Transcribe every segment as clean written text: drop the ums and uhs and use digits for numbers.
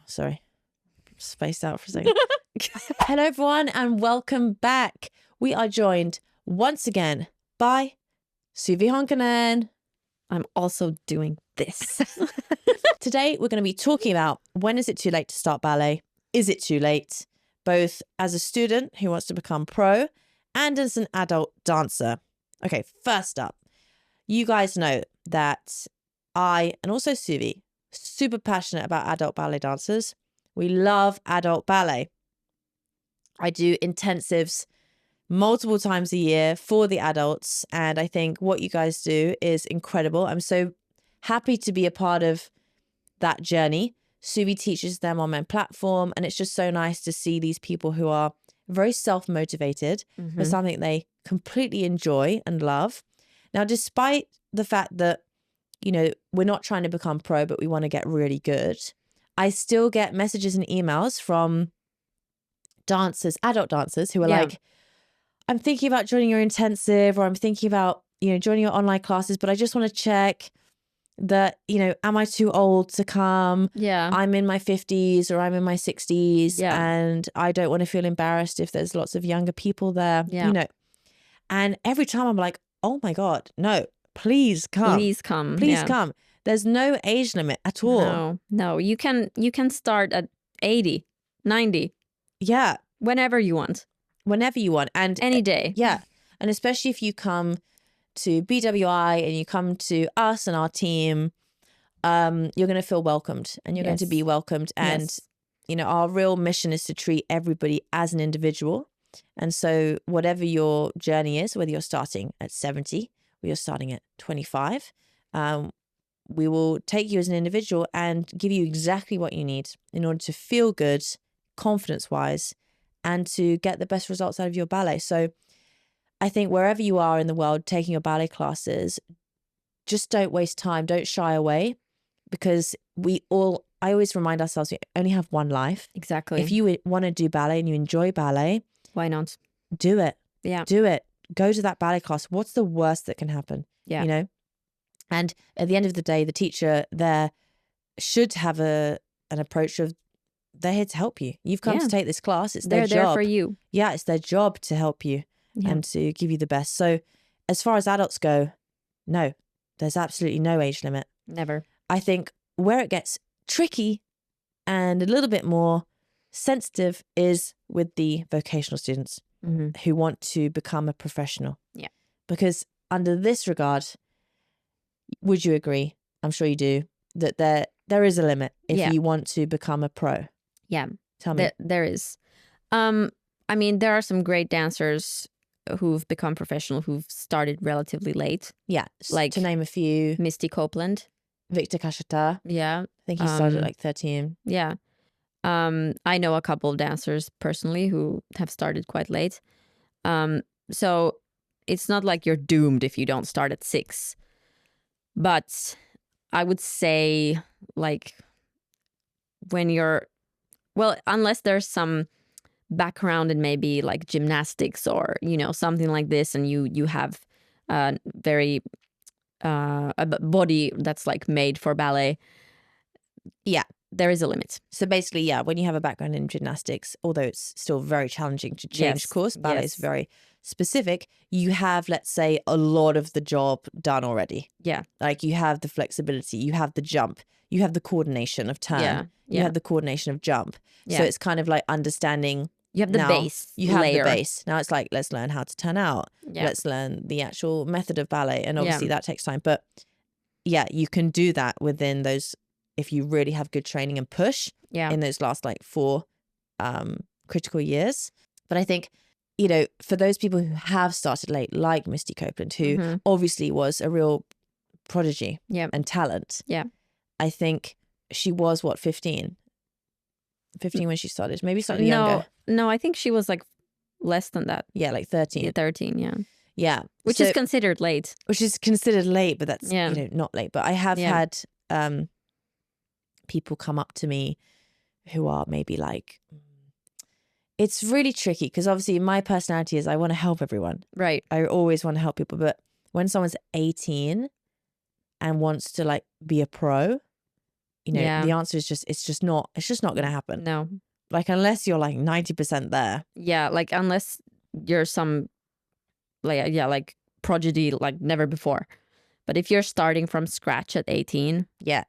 Sorry. Spaced out for a second. Hello, everyone, and welcome back. We are joined once again by Suvi Honkanen. I'm also doing this. Today, we're going to be talking about when is it too late to start ballet? Is it too late? Both as a student who wants to become pro and as an adult dancer. Okay, first up, you guys know that I, and also Suvi, super passionate about adult ballet dancers. We love adult ballet. I do intensives multiple times a year for the adults, and I think what you guys do is incredible. I'm so happy to be a part of that journey. Suvi teaches them on my platform, and it's just so nice to see these people who are very self-motivated for something they completely enjoy and love. Now, despite the fact that, you know, we're not trying to become pro, but we want to get really good, I still get messages and emails from dancers, adult dancers, who are like, I'm thinking about joining your intensive, or I'm thinking about, you know, joining your online classes, but I just want to check that, you know, am I too old to come? Yeah. I'm in my 50s or I'm in my 60s, and I don't want to feel embarrassed if there's lots of younger people there, you know. And every time I'm like, oh my God, no, please come. Please come. Please come. There's no age limit at all. No. You can start at 80, 90. Yeah. Whenever you want. Whenever you want. And any day. Yeah. And especially if you come to BWI and you come to us and our team, you're going to feel welcomed, and you're going to be welcomed. And, you know, our real mission is to treat everybody as an individual. And so whatever your journey is, whether you're starting at 70 or you're starting at 25, we will take you as an individual and give you exactly what you need in order to feel good, confidence-wise, and to get the best results out of your ballet. So I think wherever you are in the world taking your ballet classes, just don't waste time. Don't shy away, because I always remind ourselves we only have one life. Exactly. If you want to do ballet and you enjoy ballet, why not? Do it. Yeah. Do it. Go to that ballet class. What's the worst that can happen? Yeah. You know? And at the end of the day, the teacher there should have an approach of, they're here to help you. You've come to take this class. It's their job. They're there for you. Yeah, it's their job to help you and to give you the best. So as far as adults go, no, there's absolutely no age limit. Never. I think where it gets tricky and a little bit more sensitive is with the vocational students who want to become a professional. Yeah. Because under this regard, would you agree? I'm sure you do, that there is a limit if you want to become a pro. Yeah. Tell me. There is. I mean, there are some great dancers who've become professional who've started relatively late. Yeah. Like, to name a few. Misty Copeland. Victor Cacheta. Yeah. I think he started at like 13. Yeah. I know a couple of dancers personally who have started quite late. So it's not like you're doomed if you don't start at 6. But I would say, like, when you're, well, unless there's some background in maybe like gymnastics or, you know, something like this, and you have a body that's like made for ballet. Yeah. There is a limit. So basically, yeah, when you have a background in gymnastics, although it's still very challenging to change course, ballet is very specific, you have, let's say, a lot of the job done already. Yeah. Like you have the flexibility, you have the jump, you have the coordination of turn, you have the coordination of jump. Yeah. So it's kind of like understanding. You have the base. You have layer. the base. Now it's like, let's learn how to turn out. Yeah. Let's learn the actual method of ballet. And obviously that takes time. But yeah, you can do that within those, if you really have good training and push in those last like 4 critical years. But I think, you know, for those people who have started late, like Misty Copeland, who obviously was a real prodigy and talent. Yeah. I think she was, 15? 15 when she started, maybe slightly younger. No, I think she was like less than that. Yeah, like 13. Yeah, 13, yeah. Yeah. Which is considered late. Which is considered late, but that's, you know, not late. But I have had people come up to me who are maybe like, it's really tricky because obviously my personality is I want to help everyone. Right. I always want to help people. But when someone's 18 and wants to like be a pro, you know, Yeah. the answer is just, it's just not going to happen. No. Like, unless you're like 90% there. Yeah, like unless you're some like prodigy like never before. But if you're starting from scratch at 18, Yeah.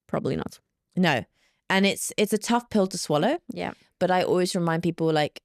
probably not. No. And it's a tough pill to swallow. Yeah. But I always remind people, like,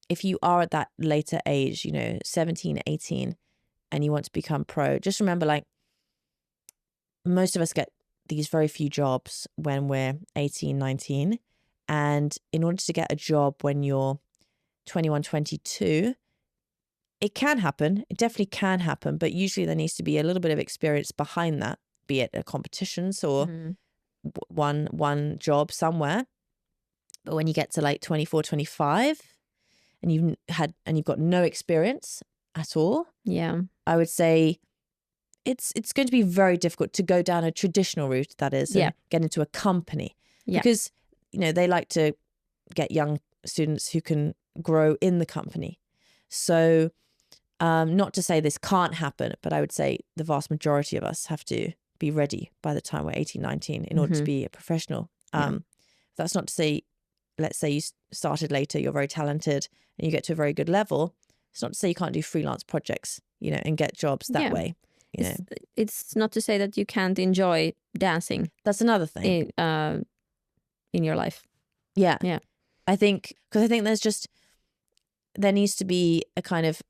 if you are at that later age, you know, 17, 18, and you want to become pro, just remember, like, most of us get these very few jobs when we're 18, 19. And in order to get a job when you're 21, 22, it can happen. It definitely can happen. But usually there needs to be a little bit of experience behind that, be it a competitions or one job somewhere. But when you get to like 24, 25 and you've got no experience at all, Yeah. I would say it's going to be very difficult to go down a traditional route, that is, and get into a company. Yeah. Because, you know, they like to get young students who can grow in the company. So not to say this can't happen, but I would say the vast majority of us have to be ready by the time we're 18, 19 in order to be a professional. That's not to say, let's say you started later, you're very talented and you get to a very good level. It's not to say you can't do freelance projects, you know, and get jobs that way. You know, it's not to say that you can't enjoy dancing. That's another thing in your life. Yeah. Yeah. I think, because I think there needs to be a kind of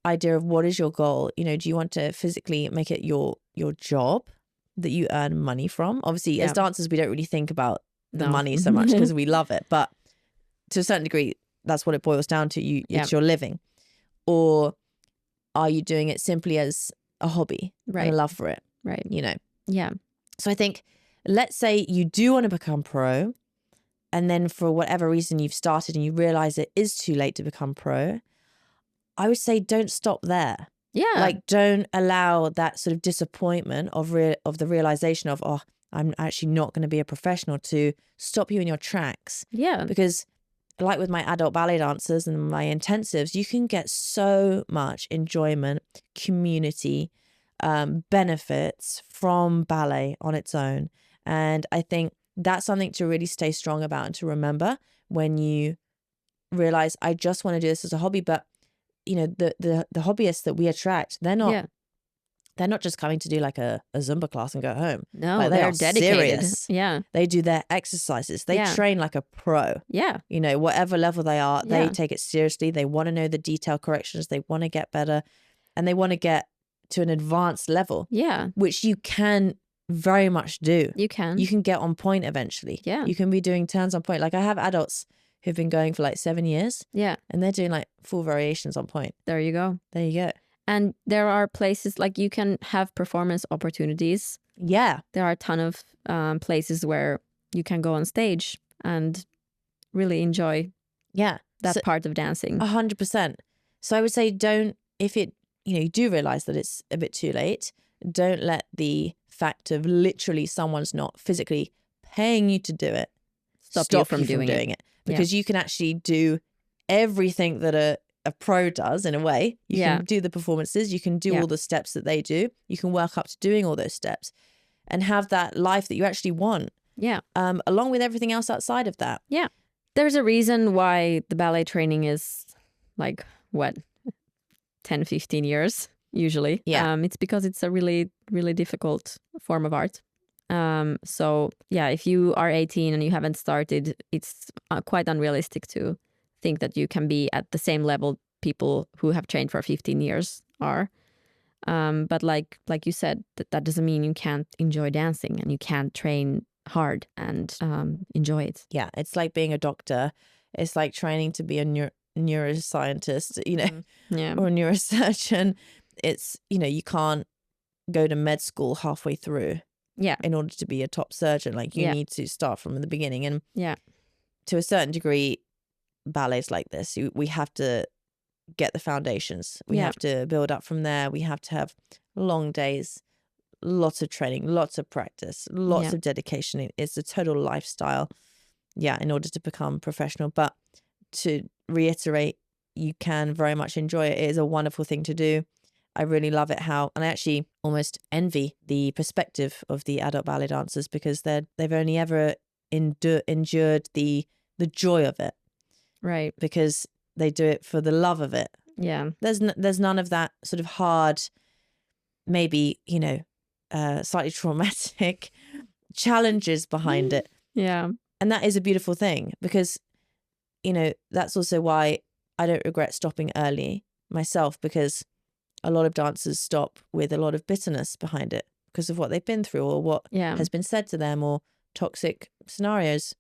idea of what is your goal. You know, do you want to physically make it your job that you earn money from? Obviously, as dancers, we don't really think about the money so much because we love it. But to a certain degree, that's what it boils down to. It's your living. Or are you doing it simply as a hobby and a love for it? Right. You know? Yeah. So I think, let's say you do want to become pro, and then for whatever reason you've started and you realize it is too late to become pro, I would say don't stop there. Yeah. Like, don't allow that sort of disappointment of the realization of, oh, I'm actually not going to be a professional, to stop you in your tracks. Yeah. Because like with my adult ballet dancers and my intensives, you can get so much enjoyment, community, benefits from ballet on its own. And I think that's something to really stay strong about and to remember when you realize, I just want to do this as a hobby. But, you know, the hobbyists that we attract, they're not just coming to do like a Zumba class and go home. No, like, they're are dedicated. Serious. Yeah. They do their exercises. They train like a pro. Yeah. You know, whatever level they are, they take it seriously. They want to know the detail corrections. They want to get better, and they want to get to an advanced level. Yeah. Which you can very much do. You can get on point eventually. Yeah. You can be doing turns on point. Like, I have adults who've been going for like 7 years. Yeah. And they're doing like full variations on point. There you go. There you go. And there are places like you can have performance opportunities. Yeah. There are a ton of places where you can go on stage and really enjoy that part of dancing. 100%. So I would say, if you do realize that it's a bit too late, don't let the fact of literally someone's not physically paying you to do it stop you from doing it. Because you can actually do everything that a pro does in a way. You can do the performances, you can do all the steps that they do, you can work up to doing all those steps and have that life that you actually want. Yeah. Along with everything else outside of that. Yeah. There's a reason why the ballet training is like, what, 10, 15 years usually. Yeah. It's because it's a really, really difficult form of art. So yeah, if you are 18 and you haven't started, it's quite unrealistic to think that you can be at the same level people who have trained for 15 years are. But like you said, that doesn't mean you can't enjoy dancing and you can't train hard and enjoy it. Yeah, it's like being a doctor. It's like training to be a neuroscientist, you know, or a neurosurgeon. It's, you can't go to med school halfway through. Yeah. In order to be a top surgeon, like you need to start from the beginning. And to a certain degree, ballets like this, we have to get the foundations. We have to build up from there. We have to have long days, lots of training, lots of practice, lots of dedication. It's a total lifestyle, in order to become professional. But to reiterate, you can very much enjoy it. It is a wonderful thing to do. I really love it how, and I actually almost envy the perspective of the adult ballet dancers because they've only ever endured the joy of it. Right. Because they do it for the love of it. Yeah. There's none of that sort of hard, maybe, slightly traumatic challenges behind it. Yeah. And that is a beautiful thing because, that's also why I don't regret stopping early myself, because a lot of dancers stop with a lot of bitterness behind it because of what they've been through or what has been said to them or toxic scenarios.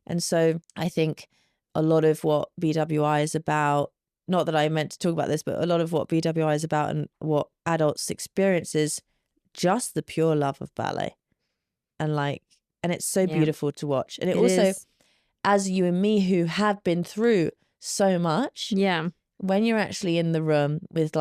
And so I think a lot of what BWI is about, not that I meant to talk about this, but a lot of what BWI is about and what adults experience is just the pure love of ballet. And it's so beautiful to watch. And it also is. As you and me who have been through so much, when you're actually in the room with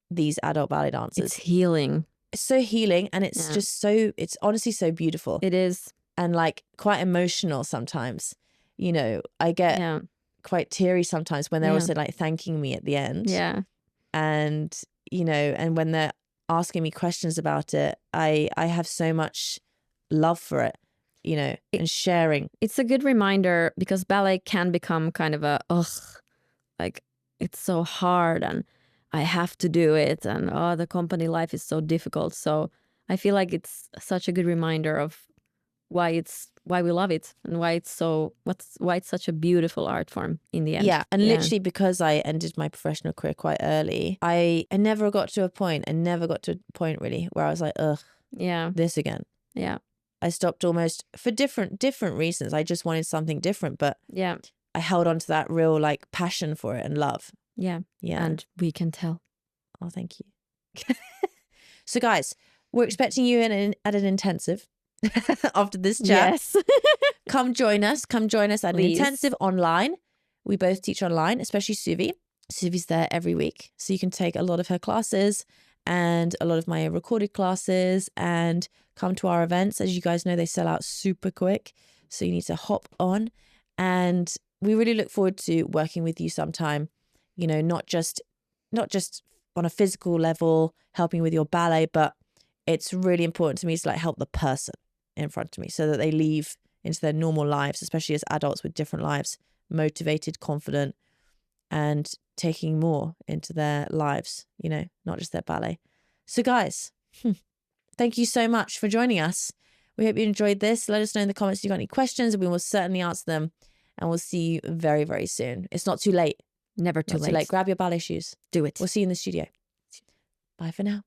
these adult ballet dancers, it's healing. It's so healing, and it's just it's honestly so beautiful. It is. And quite emotional sometimes. I get quite teary sometimes when they're also thanking me at the end. Yeah. And, and when they're asking me questions about it, I have so much love for it, and sharing. It's a good reminder because ballet can become kind of it's so hard and I have to do it, and the company life is so difficult. So I feel like it's such a good reminder of why we love it and why it's such a beautiful art form in the end. Yeah, and literally because I ended my professional career quite early, I never got to a point really where I was like, ugh, this again. Yeah. I stopped almost for different reasons. I just wanted something different, but I held on to that real passion for it and love. Yeah. Yeah. And we can tell. Oh, thank you. So guys, we're expecting you at an intensive after this chat. Yes. Come join us at an intensive online. We both teach online, especially Suvi. Suvi's there every week. So you can take a lot of her classes and a lot of my recorded classes and come to our events. As you guys know, they sell out super quick. So you need to hop on. And we really look forward to working with you sometime, not just on a physical level, helping with your ballet, but it's really important to me to help the person in front of me so that they leave into their normal lives, especially as adults with different lives, motivated, confident, and taking more into their lives, not just their ballet. So guys, thank you so much for joining us. We hope you enjoyed this. Let us know in the comments if you got any questions, and we will certainly answer them. And we'll see you very, very soon. It's not too late. Never too late. Grab your ballet shoes. Do it. We'll see you in the studio. Bye for now.